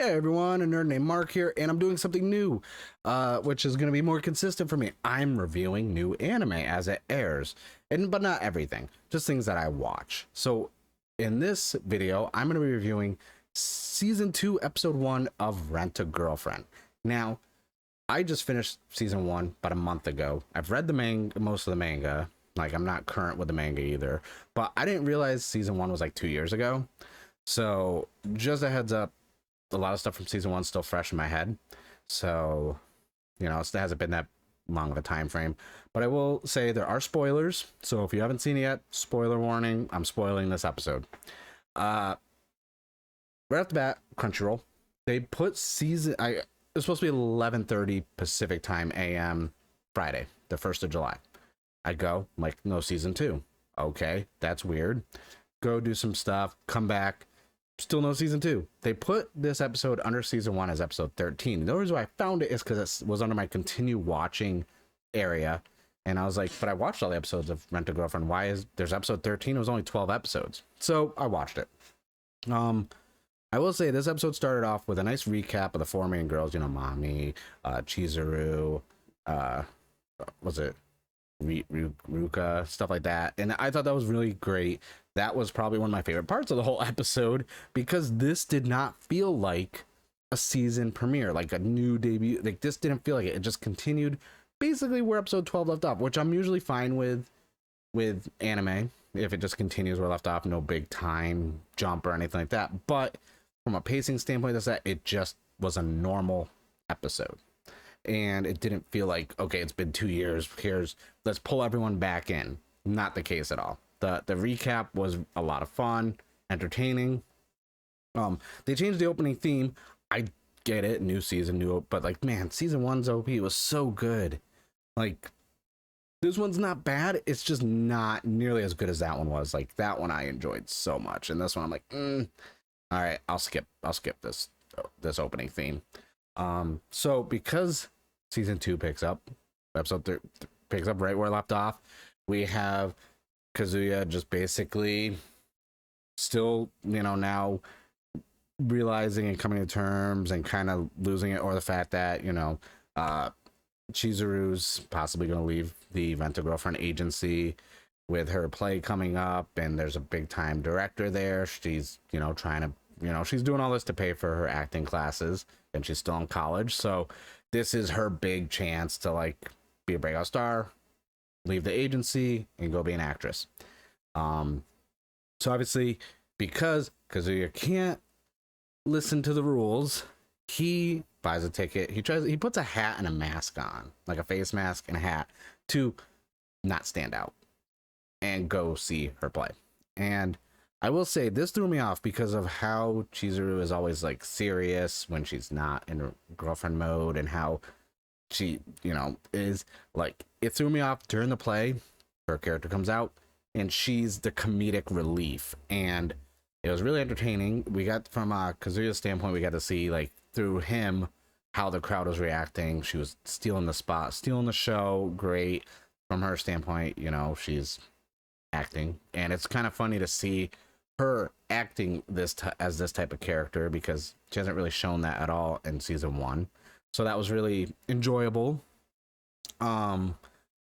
Hey everyone, a nerd named Mark here, and I'm doing something new, which is going to be more consistent for me. I'm reviewing new anime as it airs, but not everything, just things that I watch. So in this video, I'm going to be reviewing season 2, episode 1 of Rent a Girlfriend. Now, I just finished season 1 about a month ago. I've read most of the manga. Like, I'm not current with the manga either, but I didn't realize season 1 was like 2 years ago. So just a heads up, a lot of stuff from season 1 still fresh in my head, so it hasn't been that long of a time frame. But I will say there are spoilers, so if you haven't seen it yet, spoiler warning, I'm spoiling this episode. Right off the bat, Crunchyroll, they put it's supposed to be 11:30 Pacific time AM Friday, the 1st of July. I go, like, no, season 2. Okay, that's weird. Go do some stuff, come back, still no season 2. They put this episode under season 1 as episode 13. The reason why I found it is because it was under my continue watching area, and I was like, but I watched all the episodes of Rent a Girlfriend. Why is there's episode 13? It was only 12 episodes, so I watched it. I will say this episode started off with a nice recap of the four main girls. Mami, Chizuru, was it Ruka, stuff like that, and I thought that was really great. That was probably one of my favorite parts of the whole episode, because this did not feel like a season premiere, like a new debut. Like, this didn't feel like it. It just continued basically where episode 12 left off, which I'm usually fine with anime. If it just continues where it left off, no big time jump or anything like that. But from a pacing standpoint, it just was a normal episode. And it didn't feel like, okay, it's been 2 years, let's pull everyone back in. Not the case at all. The recap was a lot of fun, entertaining. They changed the opening theme. I get it, new season, but like, man, season 1's OP was so good. Like, this one's not bad, it's just not nearly as good as that one was. Like, that one I enjoyed so much, and this one I'm like, all right, I'll skip this opening theme. So because season 2 picks up, picks up right where it left off, we have Kazuya just basically still, now realizing and coming to terms and kind of losing it, or the fact that, Chizuru's possibly going to leave the Rent a Girlfriend agency with her play coming up, and there's a big time director there. She's, trying to, she's doing all this to pay for her acting classes, and she's still in college. So this is her big chance to, like, be a breakout star, leave the agency, and go be an actress. So obviously, because Kazuya can't listen to the rules, he buys a ticket. He puts a hat and a mask on, like a face mask and a hat, to not stand out and go see her play. And I will say this threw me off because of how Chizuru is always, like, serious when she's not in girlfriend mode, and how she, is like, it threw me off during the play. Her character comes out and she's the comedic relief, and it was really entertaining. We got, from Kazuya's standpoint, we got to see, like, through him, how the crowd was reacting. She was stealing the spot, stealing the show. Great. From her standpoint, she's acting, and it's kind of funny to see her acting as this type of character, because she hasn't really shown that at all in season 1. So that was really enjoyable.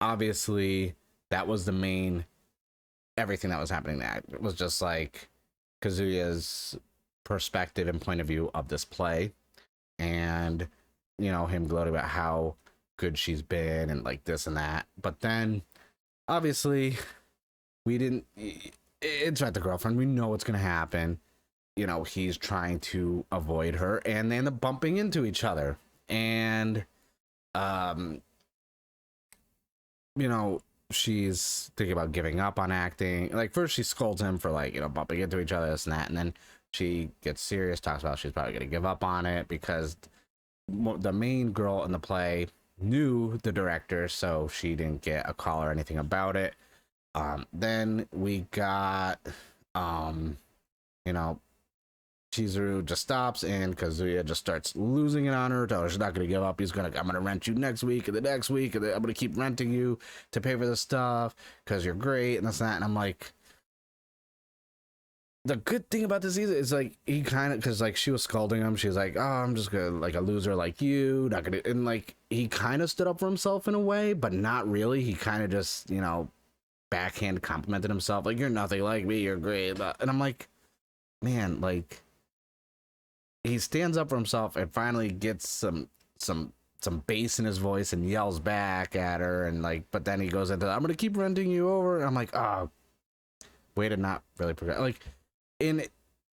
Obviously that was the main, everything that was happening there. It was just like Kazuya's perspective and point of view of this play, and him gloating about how good she's been and, like, this and that. But then obviously it's Rent a Girlfriend, we know what's gonna happen. He's trying to avoid her, and they end up bumping into each other, and she's thinking about giving up on acting. Like, first she scolds him for, like, bumping into each other, this and that, and then she gets serious, talks about she's probably gonna give up on it because the main girl in the play knew the director, so she didn't get a call or anything about it. Then we got Chizuru just stops, and Kazuya just starts losing it on her. Tell her she's not gonna give up. I'm gonna rent you next week and the next week, and I'm gonna keep renting you to pay for the stuff because you're great and this and that. And I'm like, the good thing about this season is like he kind of, because like she was scolding him, she was like, oh, I'm just gonna like a loser like you, not gonna, and like he kind of stood up for himself in a way, but not really. He kind of just, you know, backhand complimented himself like, you're nothing like me, you're great. And I'm like, man, like he stands up for himself and finally gets some bass in his voice and yells back at her, and like, but then he goes into, I'm gonna keep renting you over. And I'm like, oh, way to not really progress. Like, in,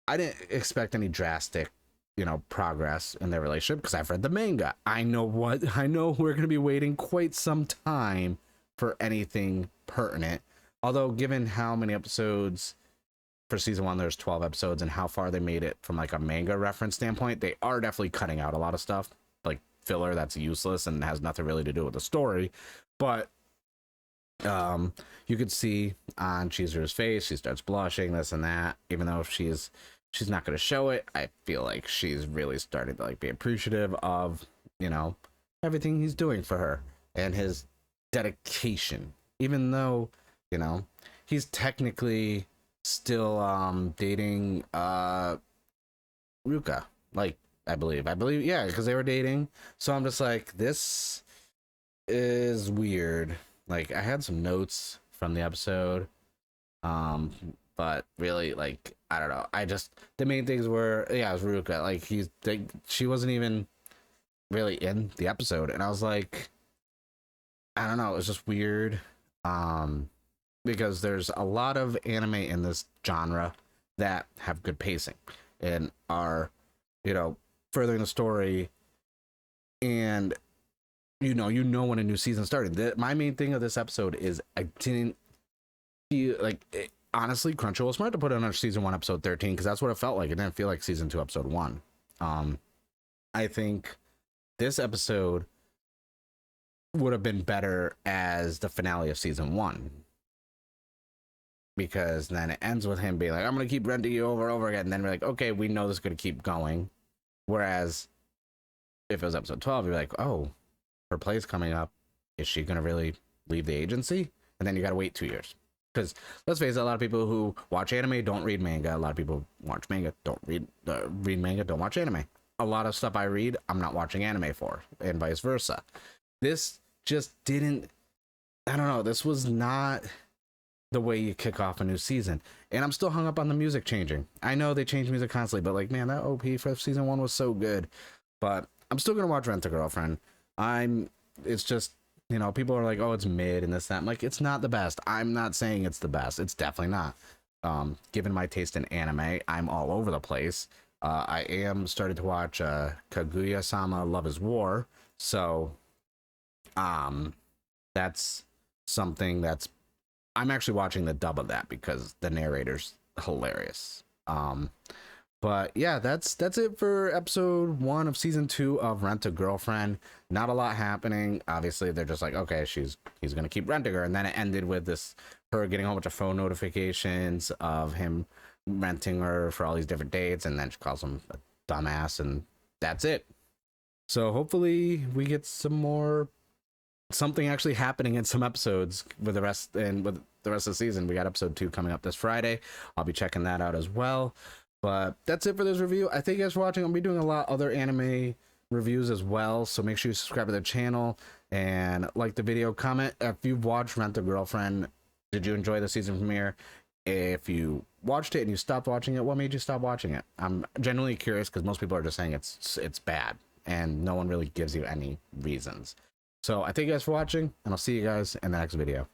I didn't expect any drastic, you know, progress in their relationship because I've read the manga. I know we're gonna be waiting quite some time for anything pertinent. Although, given how many episodes for season 1, there's 12 episodes, and how far they made it from like a manga reference standpoint, they are definitely cutting out a lot of stuff, like filler that's useless and has nothing really to do with the story. But you could see on Cheezer's face, she starts blushing, this and that, even though she's not going to show it. I feel like she's really starting to like be appreciative of, you know, everything he's doing for her and his dedication, even though, you know, he's technically still dating Ruka, like I believe, yeah, because they were dating. So I'm just like, this is weird. Like, I had some notes from the episode, but really, like, I don't know. The main things were, yeah, it was Ruka. Like, she wasn't even really in the episode, and I was like, I don't know. It was just weird, because there's a lot of anime in this genre that have good pacing and are, you know, furthering the story, and you know when a new season started. My main thing of this episode is I didn't feel like it, honestly, Crunchyroll was smart to put it on season 1 episode 13, because that's what it felt like. It didn't feel like season 2 episode 1. I think this episode would have been better as the finale of season 1, because then it ends with him being like, I'm gonna keep renting you over and over again, and then we're like, okay, we know this is gonna keep going. Whereas if it was episode 12, you're like, oh, her play's coming up, is she gonna really leave the agency? And then you gotta wait 2 years, because let's face it, a lot of people who watch anime don't read manga. A lot of people watch manga don't read manga, don't watch anime. A lot of stuff I read, I'm not watching anime for, and vice versa. This just didn't, I don't know, this was not the way you kick off a new season. And I'm still hung up on the music changing. I know they change music constantly, but like, man, that OP for season 1 was so good. But I'm still gonna watch Rent a Girlfriend. It's just, you know, people are like, oh, it's mid and this, that. I'm like, it's not the best. I'm not saying it's the best. It's definitely not. Given my taste in anime, I'm all over the place. I am started to watch Kaguya-sama Love is War. So that's something that's, I'm actually watching the dub of that because the narrator's hilarious. But yeah, that's it for episode 1 of season 2 of Rent a Girlfriend. Not a lot happening. Obviously, they're just like, okay, he's gonna keep renting her, and then it ended with her getting a whole bunch of phone notifications of him renting her for all these different dates, and then she calls him a dumbass, and that's it. So hopefully we get something actually happening in some episodes with the rest, and with the rest of the season. We got episode 2 coming up this Friday. I'll be checking that out as well. But that's it for this review. I thank you guys for watching. I'll be doing a lot of other anime reviews as well, so make sure you subscribe to the channel and like the video. Comment if you've watched Rent a Girlfriend. Did you enjoy the season premiere? If you watched it and you stopped watching it, what made you stop watching it? I'm genuinely curious, because most people are just saying it's bad, and no one really gives you any reasons. So I thank you guys for watching, and I'll see you guys in the next video.